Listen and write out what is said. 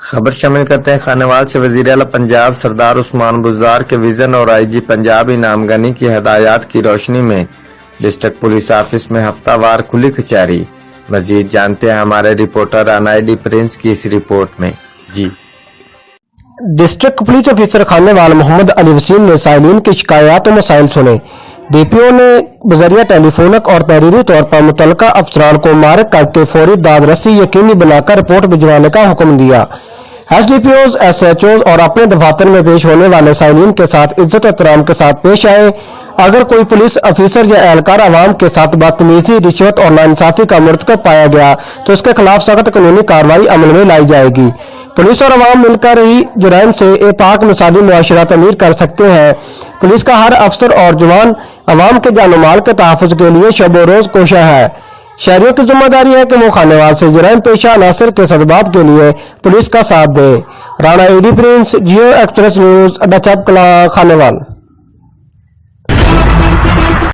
خبر شامل کرتے ہیں خانوال سے۔ وزیر اعلیٰ پنجاب سردار عثمان بزدار کے ویژن اور آئی جی پنجاب انعام غنی کی ہدایات کی روشنی میں ڈسٹرکٹ پولیس آفس میں ہفتہ وار کھلی کچہری۔ مزید جانتے ہیں ہمارے رپورٹر رانا ڈی پرنس کی اس رپورٹ میں۔ ڈسٹرکٹ پولیس آفیسر خانوال محمد علی وسیم نے سائلین کی شکایات و مسائل سنے۔ ڈی پی او نے بذریعہ ٹیلی فونک اور تحریری طور پر متعلقہ افسران کو مارک کر کے فوری داد رسی یقینی بنا کر رپورٹ بھجوانے کا حکم دیا۔ S D P Os, S H Os اور اپنے دفاتر میں پیش ہونے والے سائلین کے ساتھ عزت و احترام کے ساتھ پیش آئے۔ اگر کوئی پولیس افیسر یا اہلکار عوام کے ساتھ بدتمیزی، رشوت اور ناانصافی کا مرتکب پایا گیا تو اس کے خلاف سخت قانونی کارروائی عمل میں لائی جائے گی۔ پولیس اور عوام مل کر ہی جرائم سے پاک مثالی معاشرہ تعمیر کر سکتے ہیں۔ پولیس کا ہر افسر اور جوان عوام کے جان و مال کے تحفظ کے لیے شب و روز کوشاں ہے۔ شہریوں کی ذمہ داری ہے کہ وہ خانوال سے جرائم پیشہ عناصر کے سدباب کے لیے پولیس کا ساتھ دے۔ Rana D prince, Geo express news, Adda Chip کلاں، خانوال۔